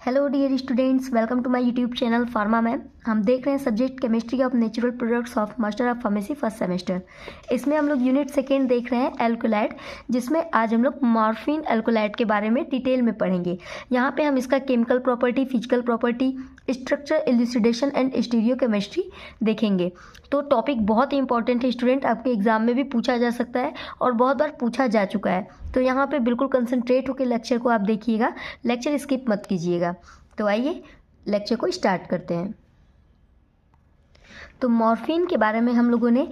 Hello dear students, welcome to my YouTube channel Pharma Mam. हम देख रहे हैं subject chemistry of natural products of master of pharmacy first semester. इसमें हम लोग यूनिट सेकेंड देख रहे हैं एल्कोलाइड, जिसमें आज हम लोग मॉर्फिन एल्कोलाइड के बारे में डिटेल में पढ़ेंगे। यहाँ पे हम इसका chemical property, physical property, structure, elucidation and stereo chemistry देखेंगे। तो टॉपिक बहुत ही इंपॉर्टेंट है स्टूडेंट, आपके एग्जाम में भी पूछा जा सकता है और बहुत बार पूछा जा चुका है। तो यहाँ पे बिल्कुल कंसंट्रेट होकर लेक्चर को आप देखिएगा, लेक्चर स्किप मत कीजिएगा। तो आइए लेक्चर को स्टार्ट करते हैं। तो मॉर्फिन के बारे में हम लोगों ने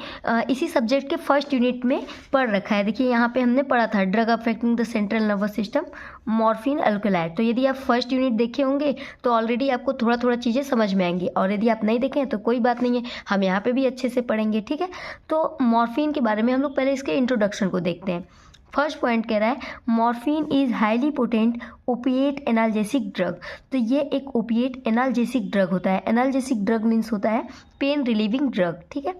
इसी सब्जेक्ट के फर्स्ट यूनिट में पढ़ रखा है। देखिए यहाँ पे हमने पढ़ा था drug affecting the central nervous system, morphine alkaloid. तो यदि आप फर्स्ट यूनिट देखे होंगे तो ऑलरेडी आपको थोड़ा थोड़ा चीज़ें समझ में आएंगी, और यदि आप नहीं देखें तो कोई बात नहीं है, हम यहाँ पे भी अच्छे से पढ़ेंगे, ठीक है। तो मॉर्फिन के बारे में हम लोग पहले इसके इंट्रोडक्शन को देखते हैं। फर्स्ट पॉइंट कह रहा है morphine is highly potent opiate analgesic drug. तो ये एक ओपिएट एनाल्जेसिक ड्रग होता है। एनाल्जेसिक ड्रग मीन्स होता है पेन रिलीविंग ड्रग, ठीक है।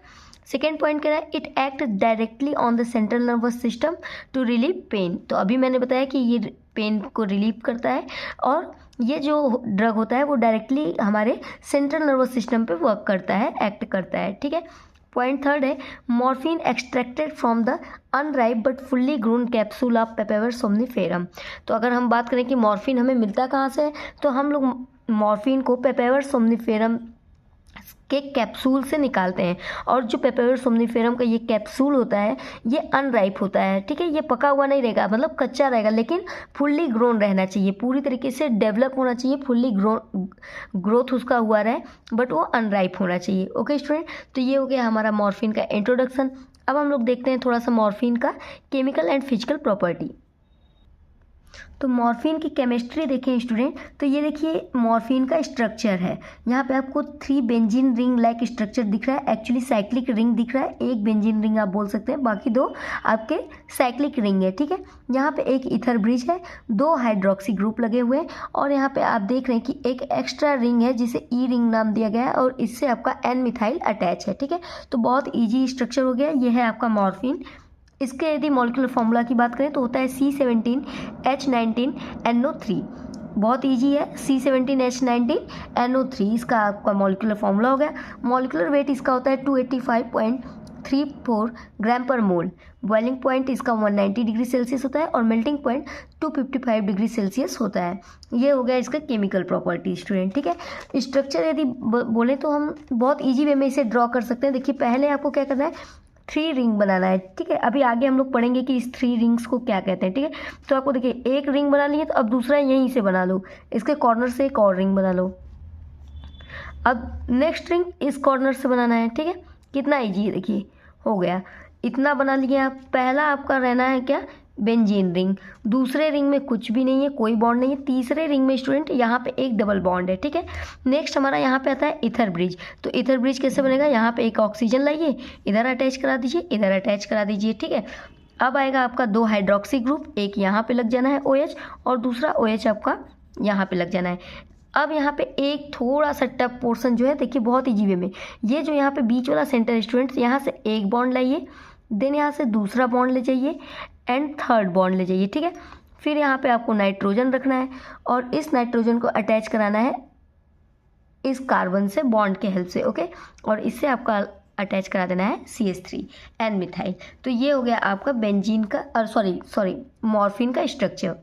सेकेंड पॉइंट कह रहा है it act directly on the central nervous system to relieve pain. तो अभी मैंने बताया कि ये पेन को रिलीव करता है, और ये जो ड्रग होता है वो डायरेक्टली हमारे सेंट्रल नर्वस सिस्टम पे वर्क करता है, एक्ट करता है, ठीक है। पॉइंट थर्ड है morphine extracted from the unripe but fully grown capsule of पेपेवर somniferum. तो अगर हम बात करें कि मॉर्फिन हमें मिलता कहाँ से है, तो हम लोग मॉर्फिन को पेपेवर सोमनीफेरम के कैप्सूल से निकालते हैं। और जो पेपेवर सोमनीफेरम का ये कैप्सूल होता है ये अनराइप होता है, ठीक है। ये पका हुआ नहीं रहेगा, मतलब कच्चा रहेगा, लेकिन फुल्ली ग्रोन रहना चाहिए, पूरी तरीके से डेवलप होना चाहिए, फुल्ली ग्रोथ उसका हुआ रहे, बट वो अनराइप होना चाहिए। ओके स्टूडेंट, तो ये हो गया हमारा मॉर्फिन का इंट्रोडक्शन। अब हम लोग देखते हैं थोड़ा सा मॉर्फिन का केमिकल एंड फिजिकल प्रॉपर्टी। तो मॉर्फिन की केमिस्ट्री देखें स्टूडेंट, तो ये देखिए मॉर्फिन का स्ट्रक्चर है। यहाँ पे आपको 3 बेंजीन रिंग लाइक स्ट्रक्चर दिख रहा है, एक्चुअली साइक्लिक रिंग दिख रहा है। एक बेंजीन रिंग आप बोल सकते हैं, बाकी 2 आपके साइक्लिक रिंग है, ठीक है। यहाँ पे एक ईथर ब्रिज है, 2 हाइड्रोक्सी ग्रुप लगे हुए हैं, और यहाँ पे आप देख रहे हैं कि एक एक्स्ट्रा रिंग है जिसे ई रिंग नाम दिया गया है, और इससे आपका एन मिथाइल अटैच है, ठीक है। तो बहुत ईजी स्ट्रक्चर हो गया, ये है आपका मॉर्फिन। इसके यदि मॉलिक्यूलर फॉर्मूला की बात करें तो होता है C17H19NO3। बहुत इजी है, C17H19NO3 इसका आपका मॉलिक्यूलर फॉर्मूला हो गया। मॉलिक्यूलर वेट इसका होता है 285.34 ग्राम पर मोल। बॉइलिंग पॉइंट इसका 190 डिग्री सेल्सियस होता है, और मेल्टिंग पॉइंट 255 डिग्री सेल्सियस होता है। ये हो गया इसका केमिकल प्रॉपर्टी स्टूडेंट, ठीक है। स्ट्रक्चर यदि बोले तो हम बहुत ईजी वे में इसे ड्रॉ कर सकते हैं। देखिए पहले आपको क्या करना है, 3 रिंग बनाना है, ठीक है। अभी आगे हम लोग पढ़ेंगे कि इस 3 रिंग्स को क्या कहते हैं, ठीक है। तो आपको देखिए एक रिंग बना ली है, तो अब दूसरा यहीं से बना लो, इसके कॉर्नर से एक और रिंग बना लो। अब नेक्स्ट रिंग इस कॉर्नर से बनाना है, ठीक है। कितना ईजी है, देखिए हो गया, इतना बना लिया आप। पहला आपका रहना है क्या, बेंजीन रिंग। दूसरे रिंग में कुछ भी नहीं है, कोई बॉन्ड नहीं है। तीसरे रिंग में स्टूडेंट यहाँ पे एक डबल बॉन्ड है, ठीक है। नेक्स्ट हमारा यहाँ पे आता है ईथर ब्रिज। तो ईथर ब्रिज कैसे बनेगा, यहाँ पे एक ऑक्सीजन लाइए, इधर अटैच करा दीजिए, इधर अटैच करा दीजिए, ठीक है। अब आएगा आपका 2 हाइड्रोक्सी ग्रुप, एक यहाँ पे लग जाना है OH, और दूसरा OH आपका यहाँ पे लग जाना है। अब यहाँ पे एक थोड़ा सा टफ पोर्शन जो है, देखिए बहुत ईजी वे में, ये जो यहाँ पे बीच वाला सेंटर स्टूडेंट्स, यहाँ से एक बॉन्ड लाइए, देन यहाँ से दूसरा बॉन्ड ले जाइए, एंड थर्ड बॉन्ड ले जाइए, ठीक है। फिर यहाँ पे आपको नाइट्रोजन रखना है, और इस नाइट्रोजन को अटैच कराना है इस कार्बन से बॉन्ड के हेल्प से, ओके। और इससे आपका अटैच करा देना है CH3 एन मिथाइल। तो ये हो गया आपका बेंजीन का, और सॉरी मॉर्फिन का स्ट्रक्चर,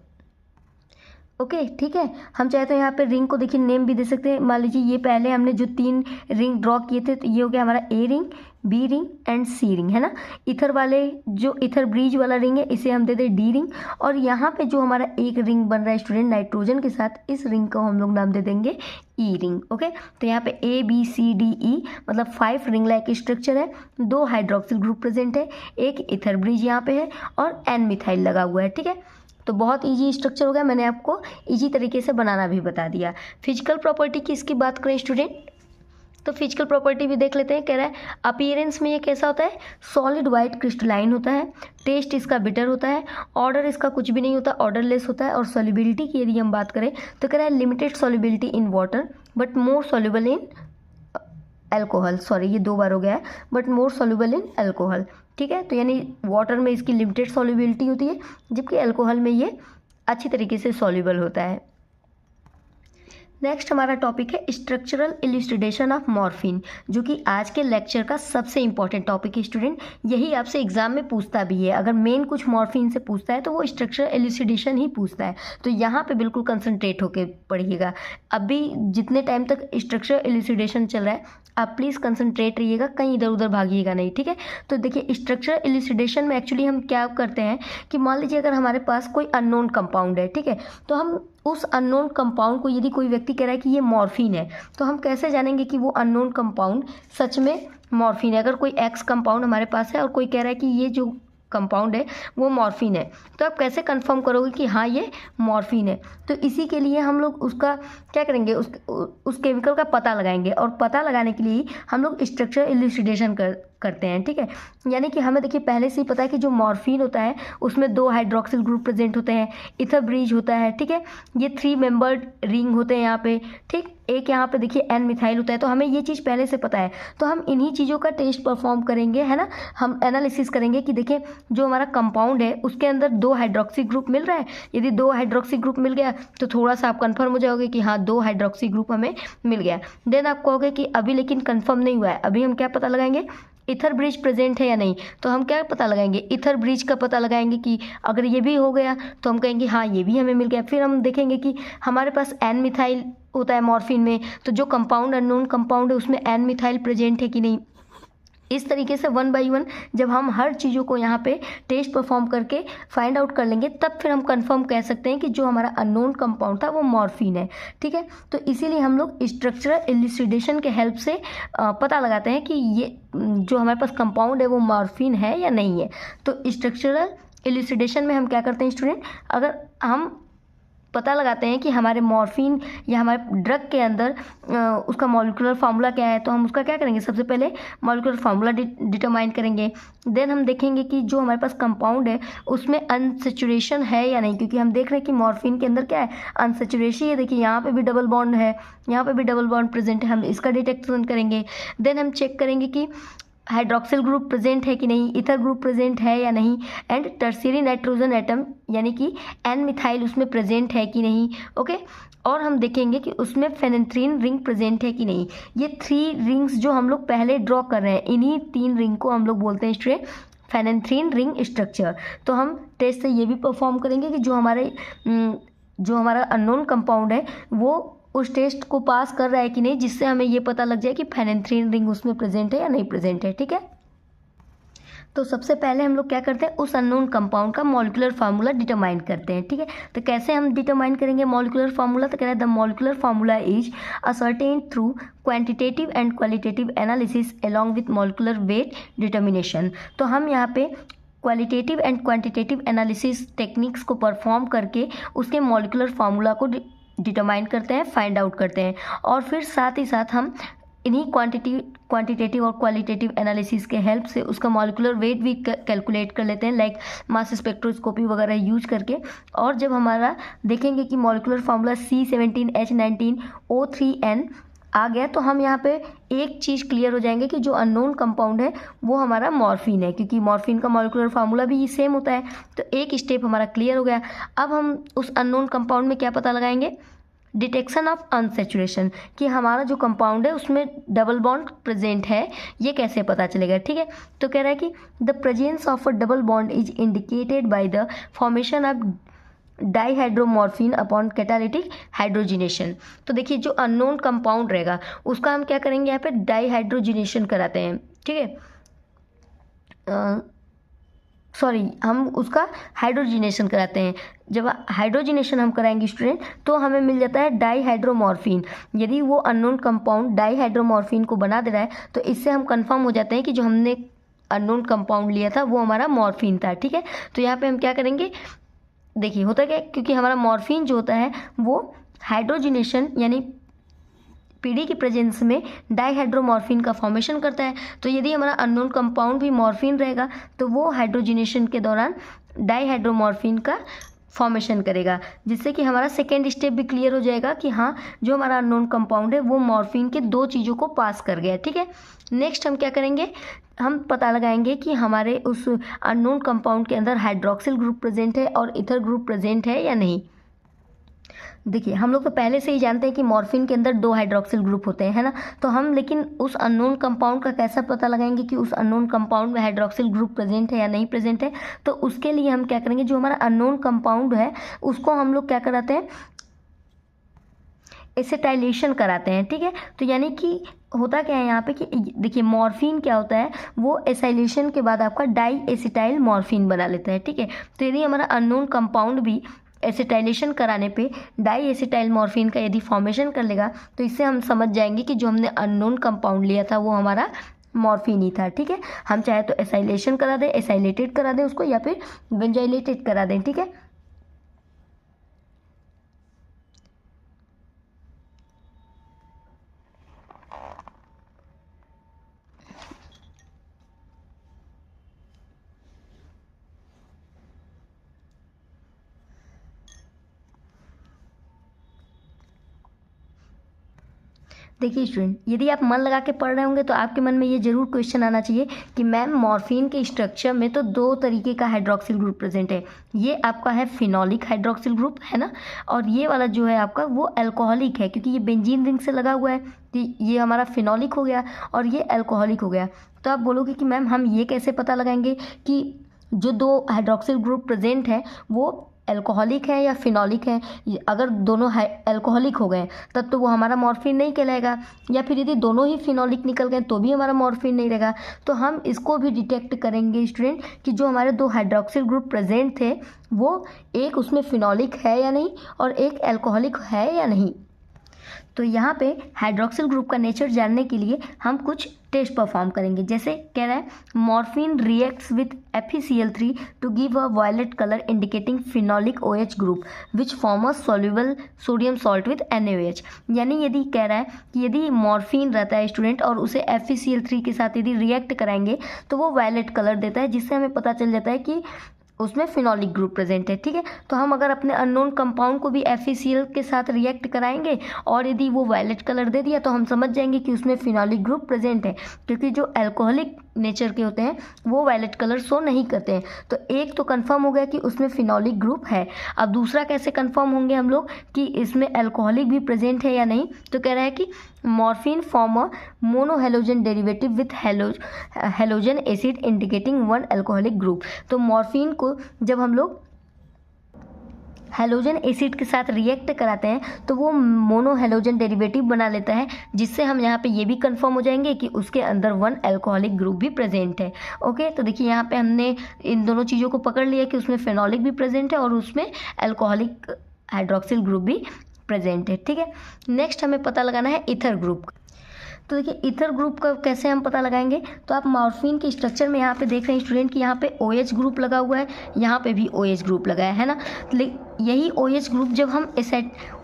ओके, ठीक है। हम चाहे तो यहाँ पे रिंग को देखिए नेम भी दे सकते हैं। मान लीजिए ये पहले हमने जो 3 रिंग ड्रॉ किए थे, तो ये हो गया हमारा A ring, B ring and C ring, है ना। ईथर वाले जो ईथर ब्रिज वाला रिंग है, इसे हम दे दें D रिंग, और यहाँ पे जो हमारा एक रिंग बन रहा है स्टूडेंट नाइट्रोजन के साथ, इस रिंग को हम लोग नाम दे देंगे E रिंग, ओके। तो यहाँ पे ABCDE मतलब 5 रिंग लाइक स्ट्रक्चर है, 2 हाइड्रोक्सिल ग्रुप प्रेजेंट है, एक ईथर ब्रिज यहाँ पे है, और एन मिथाइल लगा हुआ है, ठीक है। तो बहुत इजी स्ट्रक्चर हो गया, मैंने आपको इजी तरीके से बनाना भी बता दिया। फिजिकल प्रॉपर्टी की इसकी बात करें स्टूडेंट, तो फिजिकल प्रॉपर्टी भी देख लेते हैं। कह रहा है अपीयरेंस में ये कैसा होता है, सॉलिड वाइट क्रिस्टलाइन होता है, टेस्ट इसका बिटर होता है, ऑर्डर इसका कुछ भी नहीं होता, ऑर्डरलेस होता है, और सॉल्युबिलिटी की यदि हम बात करें तो कह रहा है limited solubility in water but more soluble in alcohol. Sorry ये 2 बार हो गया है, but more soluble in alcohol, ठीक है। तो यानी वाटर में इसकी लिमिटेड सॉल्युबिलिटी होती है, जबकि अल्कोहल में ये अच्छी तरीके से सॉल्युबल होता है। नेक्स्ट हमारा टॉपिक है स्ट्रक्चरल इल्यूस्ट्रेशन ऑफ मॉर्फिन, जो कि आज के लेक्चर का सबसे इंपॉर्टेंट टॉपिक है स्टूडेंट। यही आपसे एग्जाम में पूछता भी है, अगर मेन कुछ मॉर्फिन से पूछता है तो वो स्ट्रक्चरल इल्यूस्ट्रेशन ही पूछता है, तो यहाँ पे बिल्कुल कंसंट्रेट होकर पढ़िएगा। अभी जितने टाइम तक स्ट्रक्चरल इल्यूस्ट्रेशन चल रहा है आप प्लीज़ कंसंट्रेट रहिएगा, कहीं इधर उधर भागिएगा नहीं, ठीक है। तो देखिए स्ट्रक्चरल इल्यूस्ट्रेशन में एक्चुअली हम क्या करते हैं कि मान लीजिए अगर हमारे पास कोई अननोन कंपाउंड है, ठीक है, तो हम उस अननोन कंपाउंड को, यदि कोई व्यक्ति कह रहा है कि ये मॉर्फिन है, तो हम कैसे जानेंगे कि वो अननोन कंपाउंड सच में मॉर्फिन है। अगर कोई एक्स कंपाउंड हमारे पास है और कोई कह रहा है कि ये जो कंपाउंड है वो मॉर्फिन है, तो आप कैसे कंफर्म करोगे कि हाँ ये मॉर्फिन है। तो इसी के लिए हम लोग उसका क्या करेंगे, उस केमिकल का पता लगाएंगे, और पता लगाने के लिए हम लोग स्ट्रक्चरल इल्यूस्ट्रेशन करते हैं, ठीक है। यानी कि हमें देखिए पहले से ही पता है कि जो मॉर्फिन होता है उसमें 2 हाइड्रोक्सिल ग्रुप प्रेजेंट होते हैं, इथर ब्रिज होता है, ठीक है, ये 3 मेंबर्ड रिंग होते हैं यहाँ पे, ठीक, एक यहाँ पे देखिए एन मिथाइल होता है। तो हमें ये चीज़ पहले से पता है, तो हम इन्हीं चीज़ों का टेस्ट परफॉर्म करेंगे, है ना। हम एनालिसिस करेंगे कि देखिए जो हमारा कंपाउंड है उसके अंदर 2 हाइड्रोक्सी ग्रुप मिल रहा है। यदि 2 हाइड्रोक्सी ग्रुप मिल गया तो थोड़ा सा आप कन्फर्म हो जाओगे कि हाँ 2 हाइड्रोक्सी ग्रुप हमें मिल गया। देन आप कहोगे कि अभी लेकिन कन्फर्म नहीं हुआ है, अभी हम क्या पता लगाएंगे, इथर ब्रिज प्रेजेंट है या नहीं। तो हम क्या पता लगाएंगे, इथर ब्रिज का पता लगाएंगे कि अगर ये भी हो गया तो हम कहेंगे हाँ ये भी हमें मिल गया। फिर हम देखेंगे कि हमारे पास एन मिथाइल होता है मॉर्फिन में, तो जो कंपाउंड अननोन कंपाउंड है उसमें एन मिथाइल प्रेजेंट है कि नहीं। इस तरीके से 1 बाई 1 जब हम हर चीज़ों को यहाँ पे टेस्ट परफॉर्म करके फाइंड आउट कर लेंगे, तब फिर हम कंफर्म कह सकते हैं कि जो हमारा अननोन कंपाउंड था वो मॉर्फिन है, ठीक है। तो इसीलिए हम लोग स्ट्रक्चरल इल्यूस्ट्रेशन के हेल्प से पता लगाते हैं कि ये जो हमारे पास कंपाउंड है वो मॉर्फिन है या नहीं है। तो स्ट्रक्चरल इल्यूस्ट्रेशन में हम क्या करते हैं स्टूडेंट, अगर हम पता लगाते हैं कि हमारे मॉर्फिन या हमारे ड्रग के अंदर उसका मॉलिक्यूलर फार्मूला क्या है, तो हम उसका क्या करेंगे, सबसे पहले मॉलिक्यूलर फार्मूला डिटरमाइन करेंगे। देन हम देखेंगे कि जो हमारे पास कंपाउंड है उसमें अनसेचुरेशन है या नहीं, क्योंकि हम देख रहे हैं कि मॉर्फिन के अंदर क्या है, अनसेचुरेशन है। देखिए यहाँ पे भी डबल बॉन्ड है, यहाँ पे भी डबल बॉन्ड प्रेजेंट है, हम इसका डिटेक्शन करेंगे। देन हम चेक करेंगे कि हाइड्रोक्सिल ग्रुप प्रेजेंट है कि नहीं, इथर ग्रुप प्रेजेंट है या नहीं, एंड टर्शियरी नाइट्रोजन एटम यानी कि एन मिथाइल उसमें प्रेजेंट है कि नहीं, ओके। और हम देखेंगे कि उसमें फेनेंथ्रीन रिंग प्रेजेंट है कि नहीं। ये 3 रिंग्स जो हम लोग पहले ड्रॉ कर रहे हैं, इन्हीं 3 रिंग को हम लोग बोलते हैं स्टूडेंट फेनेंथ्रीन रिंग स्ट्रक्चर। तो हम टेस्ट से ये भी परफॉर्म करेंगे कि जो हमारा अननोन कंपाउंड है वो उस टेस्ट को पास कर रहा है कि नहीं, जिससे हमें ये पता लग जाए कि फेनेंथ्रीन रिंग उसमें प्रेजेंट है या नहीं प्रेजेंट है, ठीक है। तो सबसे पहले हम लोग क्या करते हैं, उस अननोन कंपाउंड का मॉलिक्यूलर फार्मूला डिटरमाइन करते हैं, ठीक है। तो कैसे हम डिटरमाइन करेंगे मॉलिक्यूलर फार्मूला, तो कह रहा है the molecular formula is ascertain through quantitative and qualitative analysis along with molecular weight determination. तो हम यहाँ पे qualitative and quantitative analysis techniques को परफॉर्म करके उसके मॉलिक्यूलर फार्मूला को डिटरमाइन करते हैं, फाइंड आउट करते हैं, और फिर साथ ही साथ हम इन्हीं क्वांटिटेटिव और क्वालिटेटिव एनालिसिस के हेल्प से उसका मॉलिक्यूलर वेट भी कैलकुलेट कर लेते हैं, लाइक मास स्पेक्ट्रोस्कोपी वगैरह यूज करके। और जब हमारा देखेंगे कि मॉलिक्यूलर फार्मूला C17H19O3N आ गया, तो हम यहाँ पे एक चीज़ क्लियर हो जाएंगे कि जो अननोन कंपाउंड है वो हमारा मॉर्फिन है, क्योंकि मॉर्फिन का मॉलिक्यूलर फार्मूला भी सेम होता है। तो एक स्टेप हमारा क्लियर हो गया। अब हम उस अननोन कंपाउंड में क्या पता लगाएंगे, डिटेक्शन ऑफ अनसेचुरेशन, कि हमारा जो कंपाउंड है उसमें डबल बॉन्ड प्रेजेंट है, ये कैसे पता चलेगा, ठीक है। तो कह रहा है कि the presence of a double bond is indicated by the formation of dihydromorphine upon catalytic hydrogenation. तो देखिए जो अननोन कंपाउंड रहेगा उसका हम क्या करेंगे, यहाँ पे डाईहाइड्रोजिनेशन कराते हैं, ठीक है, हम उसका हाइड्रोजिनेशन कराते हैं। जब हाइड्रोजिनेशन हम कराएंगे स्टूडेंट तो हमें मिल जाता है डाईहाइड्रोमॉर्फिन। यदि वो अननोन कंपाउंड डाईहाइड्रोमॉर्फिन को बना दे रहा है तो इससे हम कंफर्म हो जाते हैं कि जो हमने अननोन कंपाउंड लिया था वो हमारा मॉर्फिन था, ठीक है। तो यहाँ पे हम क्या करेंगे, देखिए होता क्या, क्योंकि हमारा मॉर्फिन जो होता है वो हाइड्रोजिनेशन यानी पीडी की प्रेजेंस में डाईहाइड्रोमॉर्फिन का फॉर्मेशन करता है। तो यदि हमारा अननोन कंपाउंड भी मॉर्फिन रहेगा तो वो हाइड्रोजिनेशन के दौरान डाईहाइड्रोमॉर्फिन का फॉर्मेशन करेगा, जिससे कि हमारा सेकेंड स्टेप भी क्लियर हो जाएगा कि हाँ जो हमारा अननोन कंपाउंड है वो मॉर्फिन के 2 चीज़ों को पास कर गया, ठीक है। नेक्स्ट हम क्या करेंगे, हम पता लगाएंगे कि हमारे उस अननोन कंपाउंड के अंदर हाइड्रोक्सिल ग्रुप प्रेजेंट है और इथर ग्रुप प्रेजेंट है या नहीं। देखिए हम लोग तो पहले से ही जानते हैं कि मॉर्फिन के अंदर 2 हाइड्रोक्सिल ग्रुप होते हैं, है ना। तो हम लेकिन उस अननोन कंपाउंड का कैसा पता लगाएंगे कि उस अननोन कंपाउंड में हाइड्रोक्सिल ग्रुप प्रेजेंट है या नहीं प्रेजेंट है। तो उसके लिए हम क्या करेंगे, जो हमारा अननोन कंपाउंड है उसको हम लोग क्या कराते हैं, एसिटाइलेशन कराते हैं, ठीक है। तो यानी कि होता क्या है यहाँ पे कि देखिए मॉर्फिन क्या होता है, वो एसाइलेशन के बाद आपका डाई एसिटाइल मॉर्फिन बना लेता है, ठीक है। तो यदि हमारा अननोन कंपाउंड भी एसिटाइलेशन कराने पे डाई एसिटाइल मॉर्फिन का यदि फॉर्मेशन कर लेगा, तो इससे हम समझ जाएंगे कि जो हमने अननोन कंपाउंड लिया था वो हमारा मॉर्फिन ही था, ठीक है। हम चाहे तो एसाइलेशन करा दें, एसाइलेटेड करा दें उसको, या फिर बेंजाइलेटेड करा दें, ठीक है। देखिए स्टूडेंट, यदि आप मन लगा के पढ़ रहे होंगे तो आपके मन में ये जरूर क्वेश्चन आना चाहिए कि मैम मॉर्फिन के स्ट्रक्चर में तो 2 तरीके का हाइड्रोक्सिल ग्रुप प्रेजेंट है। ये आपका है फिनोलिक हाइड्रोक्सिल ग्रुप, है ना, और ये वाला जो है आपका वो अल्कोहलिक है, क्योंकि ये बेंजीन रिंग से लगा हुआ है। तो ये हमारा फिनोलिक हो गया और ये अल्कोहलिक हो गया। तो आप बोलोगे कि मैम हम ये कैसे पता लगाएंगे कि जो 2 हाइड्रोक्सिल ग्रुप प्रेजेंट है वो अल्कोहलिक है या फिनोलिक है। अगर दोनों अल्कोहलिक हो गए तब तो वो हमारा मॉर्फिन नहीं कहलाएगा, या फिर यदि दोनों ही फिनोलिक निकल गए तो भी हमारा मॉर्फिन नहीं रहेगा। तो हम इसको भी डिटेक्ट करेंगे स्टूडेंट कि जो हमारे 2 हाइड्रोक्सिल ग्रुप प्रेजेंट थे वो एक उसमें फिनोलिक है या नहीं और एक अल्कोहलिक है या नहीं। तो यहाँ पे हाइड्रोक्सिल ग्रुप का नेचर जानने के लिए हम कुछ टेस्ट परफॉर्म करेंगे। जैसे कह रहा है morphine reacts with FeCl3 to give a violet colour indicating phenolic OH group which form a soluble sodium salt with NaOH। यानी यदि कह रहा है कि यदि मॉर्फिन रहता है स्टूडेंट और उसे FeCl3 के साथ यदि रिएक्ट कराएंगे तो वो वायलेट कलर देता है, जिससे हमें पता चल जाता है कि उसमें फिनोलिक ग्रुप प्रेजेंट है, ठीक है। तो हम अगर अपने अननोन कंपाउंड को भी FeCl के साथ रिएक्ट कराएंगे और यदि वो वायलेट कलर दे दिया तो हम समझ जाएंगे कि उसमें फिनोलिक ग्रुप प्रेजेंट है, क्योंकि जो अल्कोहलिक नेचर के होते हैं वो वायलेट कलर शो नहीं करते हैं। तो एक तो कंफर्म हो गया कि उसमें फिनोलिक ग्रुप है। अब दूसरा कैसे कंफर्म होंगे हम लोग कि इसमें अल्कोहलिक भी प्रेजेंट है या नहीं। तो कह रहा है कि morphine form a monohalogen derivative with halogen acid indicating 1 alcoholic group. तो मॉर्फिन को जब हम लोग हेलोजन एसिड के साथ रिएक्ट कराते हैं तो वो मोनोहेलोजन डेरिवेटिव बना लेता है, जिससे हम यहाँ पे ये भी कंफर्म हो जाएंगे कि उसके अंदर 1 अल्कोहलिक ग्रुप भी प्रेजेंट है। ओके, तो देखिए यहाँ पे हमने इन दोनों चीज़ों को पकड़ लिया कि उसमें फेनोलिक भी प्रेजेंट है और उसमें अल्कोहलिक हाइड्रोक्सिल ग्रुप भी प्रेजेंट है, ठीक है। नेक्स्ट हमें पता लगाना है ईथर ग्रुप। तो देखिए ईथर ग्रुप का कैसे हम पता लगाएंगे। तो आप मॉर्फिन के स्ट्रक्चर में यहाँ पे देख रहे हैं स्टूडेंट कि यहाँ पे OH ग्रुप लगा हुआ है, यहाँ पे भी OH ग्रुप लगा है ना। यही OH ग्रुप जब हम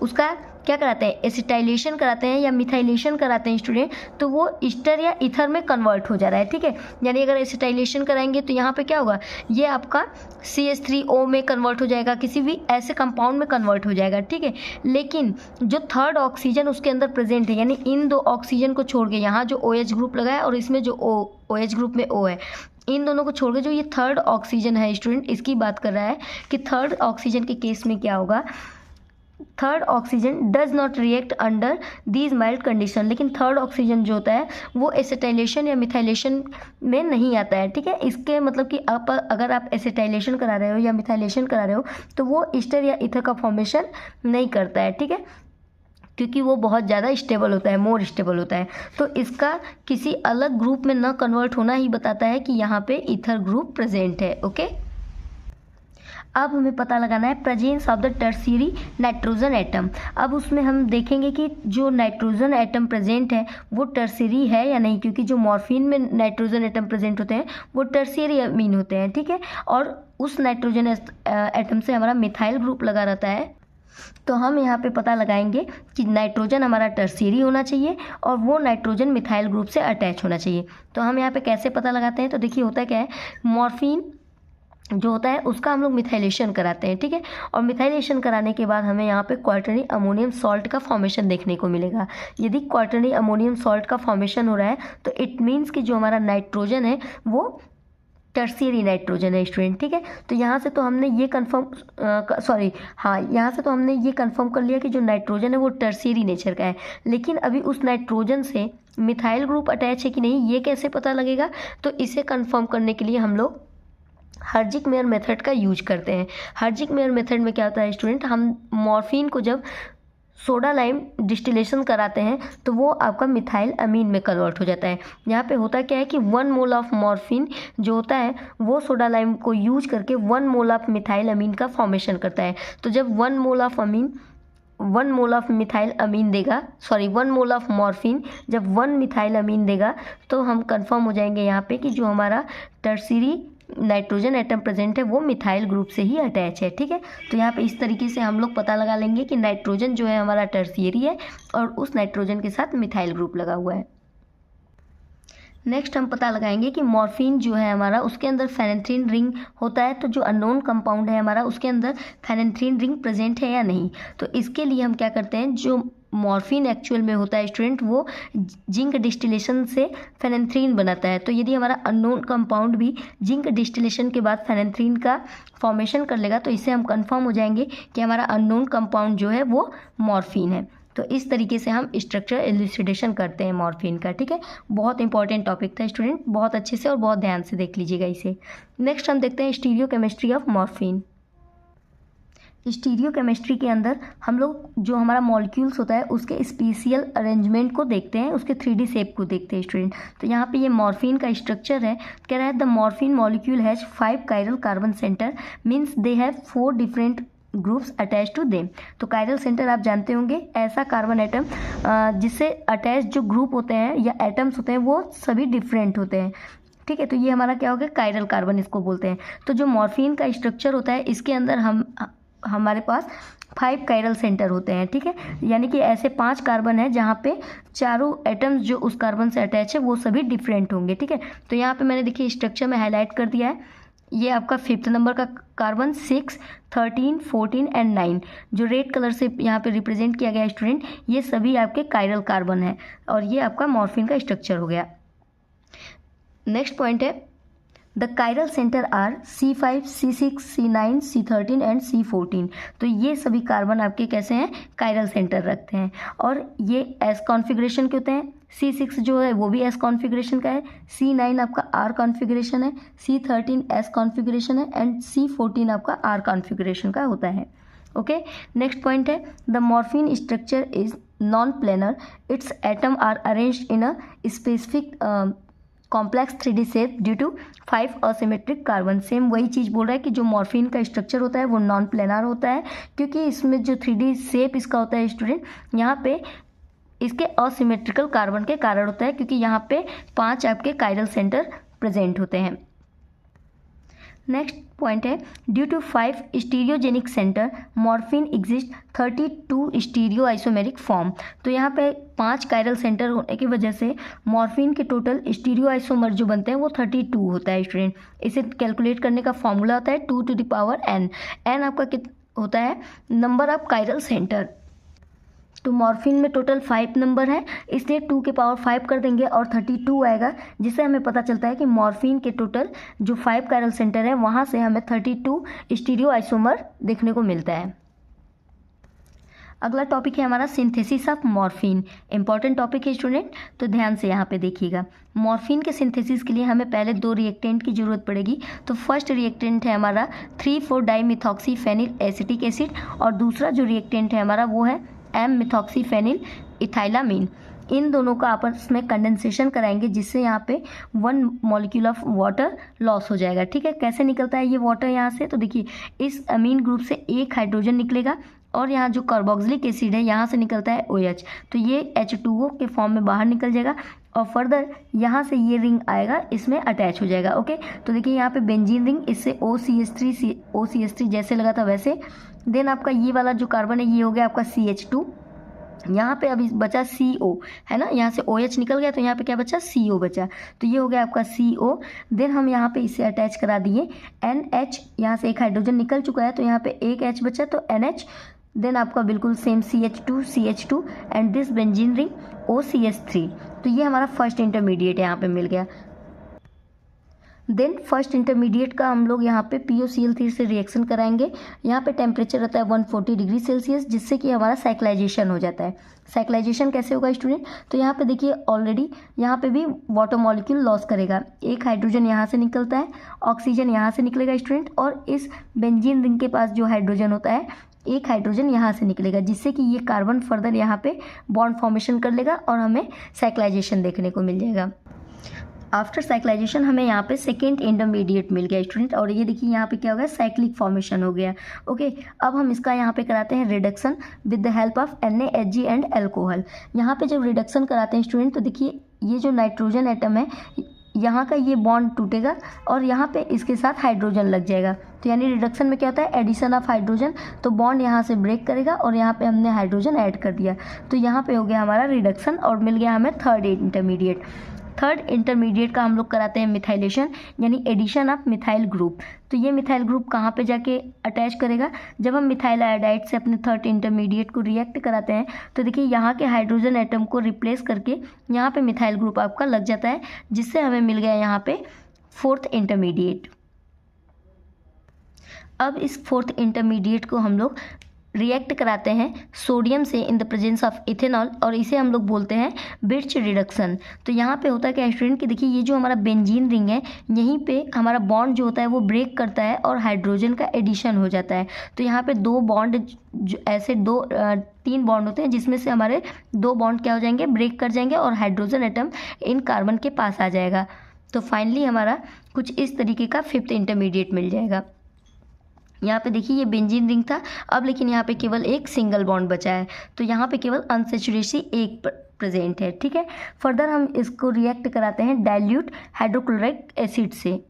उसका क्या कराते हैं, एसिटाइलेशन कराते हैं या मिथाइलेशन कराते हैं स्टूडेंट, तो वो ईस्टर या ईथर में कन्वर्ट हो जा रहा है, ठीक है। यानी अगर एसिटाइलेशन कराएंगे तो यहाँ पे क्या होगा, ये आपका CH3O में कन्वर्ट हो जाएगा, किसी भी ऐसे कंपाउंड में कन्वर्ट हो जाएगा, ठीक है। लेकिन जो थर्ड ऑक्सीजन उसके अंदर प्रेजेंट है, यानी इन 2 ऑक्सीजन को छोड़ के यहाँ जो OH ग्रुप लगा है और इसमें जो OH ग्रुप में O है, इन दोनों को छोड़ के जो ये थर्ड ऑक्सीजन है स्टूडेंट, इसकी बात कर रहा है कि थर्ड ऑक्सीजन के केस में क्या होगा, third oxygen does not react under these mild condition. लेकिन थर्ड ऑक्सीजन जो होता है वो एसिटाइलेशन या मिथाइलेशन में नहीं आता है, ठीक है। इसके मतलब कि आप अगर आप एसिटाइलेशन करा रहे हो या मिथाइलेशन करा रहे हो तो वो ईस्टर या ईथर का फॉर्मेशन नहीं करता है, ठीक है, क्योंकि वो बहुत ज़्यादा स्टेबल होता है, मोर स्टेबल होता है। तो इसका किसी अलग ग्रुप में न कन्वर्ट होना ही बताता है कि यहाँ पे ईथर ग्रुप प्रेजेंट है। ओके, अब हमें पता लगाना है presence of the tertiary nitrogen atom. अब उसमें हम देखेंगे कि जो नाइट्रोजन एटम प्रेजेंट है वो टर्शियरी है या नहीं, क्योंकि जो मॉर्फिन में नाइट्रोजन एटम प्रेजेंट होते हैं वो टर्शियरी अमीन होते हैं, ठीक है। और उस नाइट्रोजन एटम से हमारा मिथाइल ग्रुप लगा रहता है। तो हम यहाँ पे पता लगाएंगे कि नाइट्रोजन हमारा टर्शियरी होना चाहिए और वो नाइट्रोजन मिथाइल ग्रुप से अटैच होना चाहिए। तो हम यहाँ पे कैसे पता लगाते हैं, तो देखिए होता क्या है, मॉर्फिन जो होता है उसका हम लोग मिथाइलेशन कराते हैं, ठीक है। और मिथाइलेशन कराने के बाद हमें यहाँ पे क्वार्टरनी अमोनियम सॉल्ट का फॉर्मेशन देखने को मिलेगा। यदि क्वार्टरनी अमोनियम सॉल्ट का फॉर्मेशन हो रहा है तो इट मीन्स कि जो हमारा नाइट्रोजन है वो टर्शियरी नाइट्रोजन है स्टूडेंट, ठीक है। तो यहाँ से तो हमने ये कंफर्म यहाँ से तो हमने ये कंफर्म कर लिया कि जो नाइट्रोजन है वो टर्शियरी नेचर का है। लेकिन अभी उस नाइट्रोजन से मिथाइल ग्रुप अटैच है कि नहीं, ये कैसे पता लगेगा? तो इसे कंफर्म करने के लिए हम लोग हर्जिक-मेयर मेथड का यूज करते हैं। हर्जिक-मेयर मेथड में क्या होता है स्टूडेंट, हम मॉर्फिन को जब सोडा लाइम डिस्टिलेशन कराते हैं तो वो आपका मिथाइल अमीन में कन्वर्ट हो जाता है। यहाँ पे होता क्या है कि 1 मोल ऑफ मॉर्फिन जो होता है वो सोडा लाइम को यूज करके 1 मोल ऑफ मिथाइल अमीन का फॉर्मेशन करता है। तो जब 1 मोल ऑफ मिथाइल अमीन देगा, 1 मोल ऑफ मॉर्फिन जब 1 मिथाइल अमीन देगा तो हम कंफर्म हो जाएंगे यहाँ पे कि जो हमारा टर्शियरी नाइट्रोजन एटम प्रेजेंट है वो मिथाइल ग्रुप से ही अटैच है, ठीक है। तो यहाँ पे इस तरीके से हम लोग पता लगा लेंगे कि नाइट्रोजन जो है हमारा टर्शियरी है और उस नाइट्रोजन के साथ मिथाइल ग्रुप लगा हुआ है। नेक्स्ट हम पता लगाएंगे कि मॉर्फिन जो है हमारा उसके अंदर फेनेंथ्रीन रिंग होता है, तो जो अननोन कंपाउंड है हमारा उसके अंदर फेनेंथ्रीन रिंग प्रेजेंट है या नहीं। तो इसके लिए हम क्या करते हैं, जो मॉर्फिन एक्चुअल में होता है स्टूडेंट वो जिंक डिस्टिलेशन से फेनेंथ्रीन बनाता है। तो यदि हमारा अननोन कंपाउंड भी जिंक डिस्टिलेशन के बाद फेनेंथ्रीन का फॉर्मेशन कर लेगा तो इससे हम कंफर्म हो जाएंगे कि हमारा अननोन कंपाउंड जो है वो मॉर्फिन है। तो इस तरीके से हम स्ट्रक्चर एलुसिडेशन करते हैं मॉर्फिन का, ठीक है। बहुत इंपॉर्टेंट टॉपिक था स्टूडेंट, बहुत अच्छे से और बहुत ध्यान से देख लीजिएगा इसे। नेक्स्ट हम देखते हैं स्टीरियोकेमिस्ट्री ऑफ मॉर्फिन। स्टीरियोकेमिस्ट्री के अंदर हम लोग जो हमारा मॉलिक्यूल्स होता है उसके स्पेशियल अरेंजमेंट को देखते हैं, उसके 3D शेप को देखते हैं स्टूडेंट। तो यहाँ पे ये मॉर्फिन का स्ट्रक्चर है, कह रहा है the morphine molecule has 5 chiral carbon centre, means they have 4 different groups attach to them. तो कायरल सेंटर आप जानते होंगे, ऐसा कार्बन एटम जिससे अटैच जो ग्रुप होते हैं या एटम्स होते हैं वो सभी डिफरेंट होते हैं, ठीक है। तो ये हमारा क्या हो गया, कायरल कार्बन इसको बोलते हैं। तो जो मॉर्फिन का स्ट्रक्चर होता है इसके अंदर हमारे पास 5 कायरल सेंटर होते हैं, ठीक है। यानी कि ऐसे 5 कार्बन है जहाँ पे चारों एटम्स जो उस कार्बन से अटैच है वो सभी डिफरेंट होंगे, ठीक है। तो यहाँ पे मैंने देखिए स्ट्रक्चर में हाईलाइट कर दिया है, ये आपका 5th नंबर का कार्बन 6, 13, 14 एंड 9 जो रेड कलर से यहाँ पे रिप्रेजेंट किया गया है स्टूडेंट, ये सभी आपके कायरल कार्बन है और ये आपका मॉर्फिन का स्ट्रक्चर हो गया। नेक्स्ट पॉइंट है the chiral centre are C5, C6, C9, C13 and C14। तो ये सभी कार्बन आपके कैसे हैं, कायरल सेंटर रखते हैं और ये एस कॉन्फ़िगरेशन के होते हैं। C6 जो है वो भी एस कॉन्फ़िगरेशन का है, C9 आपका आर कॉन्फ़िगरेशन है, C13 एस कॉन्फ़िगरेशन है एंड C14 आपका आर कॉन्फ़िगरेशन का होता है। ओके, नेक्स्ट पॉइंट है the morphine structure is non planar, its atom are arranged in a specific complex 3D shape due to 5 asymmetric carbon. Same वही चीज़ बोल रहा है कि जो मॉर्फिन का स्ट्रक्चर होता है वो नॉन प्लेनर होता है, क्योंकि इसमें जो 3D शेप इसका होता है स्टूडेंट, यहाँ पे इसके असिमेट्रिकल कार्बन के कारण होता है, क्योंकि यहाँ पे 5 आपके कायरल सेंटर प्रेजेंट होते हैं। नेक्स्ट पॉइंट है due to 5 stereogenic centre morphine exist 32 stereo isomeric form. तो यहाँ पे 5 कायरल सेंटर होने की वजह से मॉर्फिन के टोटल स्टीरियो आइसोमर जो बनते हैं वो 32 होता है स्टूडेंट। इसे कैलकुलेट करने का फॉर्मूला होता है 2 to the power n। n आपका कितना होता है, नंबर ऑफ कायरल सेंटर। तो मॉर्फिन में टोटल 5 नंबर है, इसलिए 2 के पावर 5 कर देंगे और 32 आएगा, जिससे हमें पता चलता है कि मॉर्फिन के टोटल जो 5 कायरल सेंटर है वहाँ से हमें 32 स्टीरियो आइसोमर देखने को मिलता है। अगला टॉपिक है हमारा synthesis of morphine. Important topic है स्टूडेंट, तो ध्यान से यहाँ पे देखिएगा। मॉर्फिन के सिंथेसिस के लिए हमें पहले 2 रिएक्टेंट की ज़रूरत पड़ेगी। तो फर्स्ट रिएक्टेंट है हमारा 3,4-डाइमिथॉक्सीफेनिल एसिटिक एसिड और दूसरा जो रिएक्टेंट है हमारा वो है M-मिथॉक्सीफेनिल इथाइलामीन। इन दोनों का आपस में कंडेंसेशन कराएंगे, जिससे यहाँ पे 1 मॉलिक्यूल ऑफ वाटर लॉस हो जाएगा। ठीक है, कैसे निकलता है ये वाटर यहाँ से, तो देखिए इस अमीन ग्रुप से एक हाइड्रोजन निकलेगा और यहाँ जो कार्बोक्सिलिक एसिड है यहाँ से निकलता है OH, तो ये H2O के फॉर्म में बाहर निकल जाएगा और फर्दर यहाँ से ये रिंग आएगा, इसमें अटैच हो जाएगा। ओके, तो देखिए यहाँ पे बेंजीन रिंग, इससे OCH3 जैसे लगा था वैसे। देन आपका ये वाला जो कार्बन है ये हो गया आपका CH2, यहाँ पे अभी बचा CO है ना, यहाँ से OH निकल गया तो यहाँ पे क्या बचा, CO बचा, तो ये हो गया आपका CO। देन हम यहाँ पे इसे अटैच करा दिए NH, यहाँ से एक हाइड्रोजन निकल चुका है तो यहाँ पे एक H बचा तो NH। देन आपका बिल्कुल same CH2 and this benzene ring OCH3। तो ये हमारा फर्स्ट इंटरमीडिएट यहाँ पे मिल गया। देन फर्स्ट इंटरमीडिएट का हम लोग यहाँ पे POCl3 से रिएक्शन कराएंगे। यहाँ पे टेम्परेचर रहता है 140 डिग्री सेल्सियस, जिससे कि हमारा साइक्लाइजेशन हो जाता है। साइक्लाइजेशन कैसे होगा स्टूडेंट? तो यहाँ पे देखिए ऑलरेडी यहाँ पे भी वाटर मॉलिक्यूल लॉस करेगा। एक हाइड्रोजन यहाँ से निकलता है, ऑक्सीजन यहाँ से निकलेगा स्टूडेंट, और इस बेंजीन रिंग के पास जो हाइड्रोजन होता है, एक हाइड्रोजन यहाँ से निकलेगा, जिससे कि ये कार्बन फर्दर यहाँ पे बॉन्ड फॉर्मेशन कर लेगा और हमें साइक्लाइजेशन देखने को मिल जाएगा। आफ्टर साइक्लाइजेशन हमें यहाँ पे सेकेंड इंटरमीडिएट मिल गया स्टूडेंट, और ये देखिए यहाँ पे क्या हो गया, साइक्लिक फॉर्मेशन हो गया। ओके, अब हम इसका यहाँ पे कराते हैं reduction with the help of NaHg and alcohol. यहाँ पे जब रिडक्शन कराते हैं स्टूडेंट, तो देखिए ये जो नाइट्रोजन एटम है, यहाँ का ये बॉन्ड टूटेगा और यहाँ पे इसके साथ हाइड्रोजन लग जाएगा। तो यानी रिडक्शन में क्या होता है, एडिशन ऑफ हाइड्रोजन, तो बॉन्ड यहाँ से ब्रेक करेगा और यहाँ पे हमने हाइड्रोजन ऐड कर दिया, तो यहाँ पे हो गया हमारा रिडक्शन और मिल गया हमें थर्ड इंटरमीडिएट। थर्ड इंटरमीडिएट का हम लोग कराते हैं मिथाइलेशन, यानी एडिशन ऑफ मिथाइल ग्रुप। तो ये मिथाइल ग्रुप कहाँ पे जाके अटैच करेगा, जब हम मिथाइल आयोडाइड से अपने थर्ड इंटरमीडिएट को रिएक्ट कराते हैं, तो देखिए यहाँ के हाइड्रोजन एटम को रिप्लेस करके यहाँ पे मिथाइल ग्रुप आपका लग जाता है, जिससे हमें मिल गया यहाँ पे फोर्थ इंटरमीडिएट। अब इस फोर्थ इंटरमीडिएट को हम लोग रिएक्ट कराते हैं सोडियम से in the presence of ethanol, और इसे हम लोग बोलते हैं बिर्च रिडक्शन। तो यहाँ पे होता है क्या स्टूडेंट कि देखिए ये जो हमारा बेंजीन रिंग है, यहीं पे हमारा बॉन्ड जो होता है वो ब्रेक करता है और हाइड्रोजन का एडिशन हो जाता है। तो यहाँ पे दो बॉन्ड ऐसे तीन बॉन्ड होते हैं, जिसमें से हमारे दो बॉन्ड क्या हो जाएंगे, ब्रेक कर जाएंगे और हाइड्रोजन एटम इन कार्बन के पास आ जाएगा। तो फाइनली हमारा कुछ इस तरीके का फिफ्थ इंटरमीडिएट मिल जाएगा। यहाँ पे देखिए ये बेंजीन रिंग था, अब लेकिन यहाँ पे केवल एक सिंगल बॉन्ड बचा है, तो यहाँ पे केवल अनसैचुरेशन एक प्रेजेंट है। ठीक है, फर्दर हम इसको रिएक्ट कराते हैं डाइल्यूट हाइड्रोक्लोरिक एसिड से।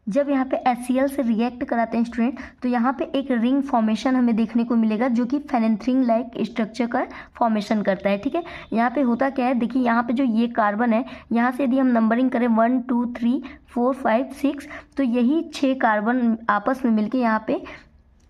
जब यहाँ पे HCl से रिएक्ट कराते हैं स्टूडेंट, तो यहाँ पे एक रिंग फॉर्मेशन हमें देखने को मिलेगा, जो कि फेनेंथ्रीन लाइक स्ट्रक्चर का फॉर्मेशन करता है। ठीक है, यहाँ पे होता क्या है, देखिए यहाँ पे जो ये कार्बन है, यहाँ से यदि हम नंबरिंग करें 1 2 3 4 5 6, तो यही 6 कार्बन आपस में मिलके यहाँ पे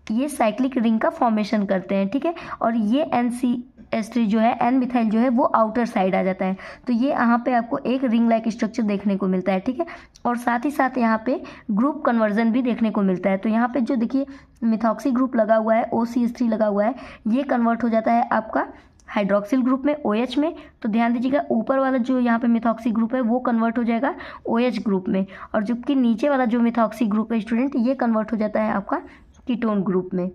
ये साइक्लिक रिंग का फॉर्मेशन करते हैं। ठीक है, और ये NCH3 जो है, N मिथाइल जो है, वो आउटर साइड आ जाता है, तो ये यहाँ पे आपको एक रिंग लाइक स्ट्रक्चर देखने को मिलता है। ठीक है, और साथ ही साथ यहाँ पे ग्रुप कन्वर्जन भी देखने को मिलता है। तो यहाँ पे जो देखिए मिथॉक्सी ग्रुप लगा हुआ है, OCH3 लगा हुआ है, ये कन्वर्ट हो जाता है आपका हाइड्रोक्सिल ग्रुप में, OH में। तो ध्यान दीजिएगा, ऊपर वाला जो यहाँ पे मिथॉक्सी ग्रुप है वो कन्वर्ट हो जाएगा OH ग्रुप में, और जबकि नीचे वाला जो मिथॉक्सी ग्रुप है स्टूडेंट, ये कन्वर्ट हो जाता है आपका कीटोन ग्रुप में।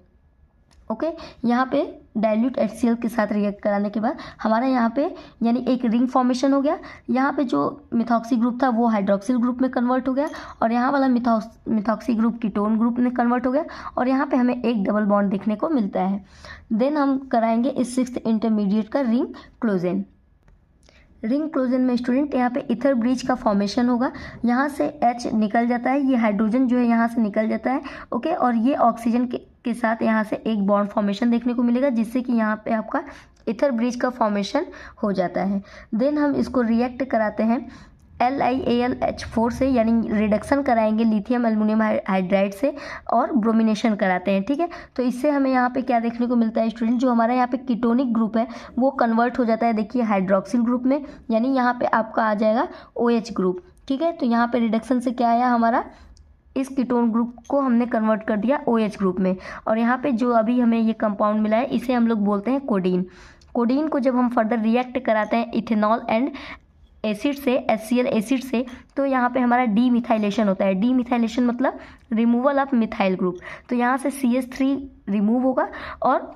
ओके, यहाँ पे डाइल्यूट HCl के साथ रिएक्ट कराने के बाद हमारा यहाँ पे यानी एक रिंग फॉर्मेशन हो गया। यहाँ पे जो मिथॉक्सी ग्रुप था वो हाइड्रोक्सिल ग्रुप में कन्वर्ट हो गया, और यहाँ वाला मिथॉक्सी ग्रुप कीटोन ग्रुप में कन्वर्ट हो गया, और यहाँ पे हमें एक डबल बॉन्ड देखने को मिलता है। देन हम कराएंगे इस सिक्स्थ इंटरमीडिएट का रिंग क्लोजन। रिंग क्लोजन में स्टूडेंट यहाँ पे इथर ब्रिज का फॉर्मेशन होगा, यहाँ से H निकल जाता है, ये हाइड्रोजन जो है यहाँ से निकल जाता है। ओके, और ये ऑक्सीजन के साथ यहाँ से एक बॉन्ड फॉर्मेशन देखने को मिलेगा, जिससे कि यहाँ पे आपका इथर ब्रिज का फॉर्मेशन हो जाता है। देन हम इसको रिएक्ट कराते हैं LiAlH4 से, यानी रिडक्शन कराएंगे लिथियम एल्युमिनियम हाइड्राइड से, और ब्रोमिनेशन कराते हैं। ठीक है, तो इससे हमें यहाँ पे क्या देखने को मिलता है स्टूडेंट, जो हमारा यहाँ पे कीटोनिक ग्रुप है वो कन्वर्ट हो जाता है, देखिए हाइड्रोक्सिल ग्रुप में, यानी यहाँ पे आपका आ जाएगा OH ग्रुप। ठीक है, तो यहाँ पे रिडक्शन से क्या आया, हमारा इस कीटोन ग्रुप को हमने कन्वर्ट कर दिया OH ग्रुप में, और यहाँ पे जो अभी हमें ये कंपाउंड मिला है, इसे हम लोग बोलते हैं कोडीन। कोडीन को जब हम फर्दर रिएक्ट कराते हैं इथेनॉल एंड एसिड से, HCl एसिड से, तो यहाँ पे हमारा डीमिथाइलेशन होता है। डीमिथाइलेशन मतलब रिमूवल ऑफ मिथाइल ग्रुप। तो यहाँ से CH3 रिमूव होगा और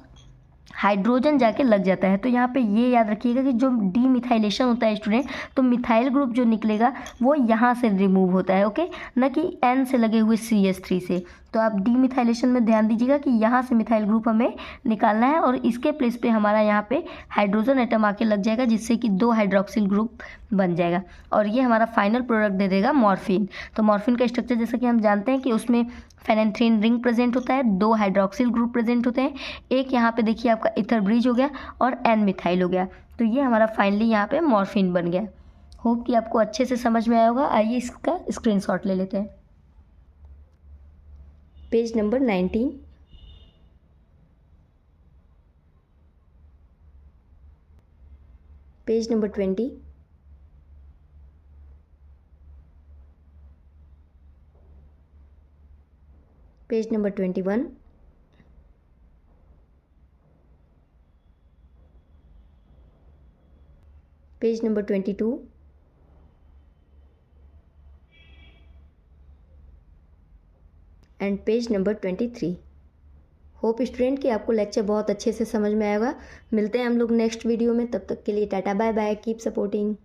हाइड्रोजन जाके लग जाता है। तो यहाँ पे ये याद रखिएगा कि जो डीमिथाइलेशन होता है स्टूडेंट, तो मिथाइल ग्रुप जो निकलेगा वो यहाँ से रिमूव होता है। ओके, न कि N से लगे हुए CH3 से। तो आप डीमिथाइलेशन में ध्यान दीजिएगा कि यहाँ से मिथाइल ग्रुप हमें निकालना है, और इसके प्लेस पे हमारा यहाँ पे हाइड्रोजन एटम आके लग जाएगा, जिससे कि 2 हाइड्रोक्सिल ग्रुप बन जाएगा, और ये हमारा फाइनल प्रोडक्ट दे देगा मॉर्फिन। तो मॉर्फिन का स्ट्रक्चर जैसा कि हम जानते हैं कि उसमें फेनेंथ्रीन रिंग प्रेजेंट होता है, 2 हाइड्रोक्सिल ग्रुप प्रेजेंट होते हैं, एक यहाँ पे देखिए आपका इथर ब्रिज हो गया और N मिथाइल हो गया। तो ये हमारा फाइनली यहाँ पे मॉर्फिन बन गया। होप कि आपको अच्छे से समझ में आया होगा। आइए इसका स्क्रीनशॉट ले लेते हैं। Page number 19, page number 20, page number 21, page number 22 and page number 23। Hope student कि आपको लेक्चर बहुत अच्छे से समझ में आएगा। मिलते हैं हम लोग नेक्स्ट वीडियो में, तब तक के लिए tata bye bye, keep supporting.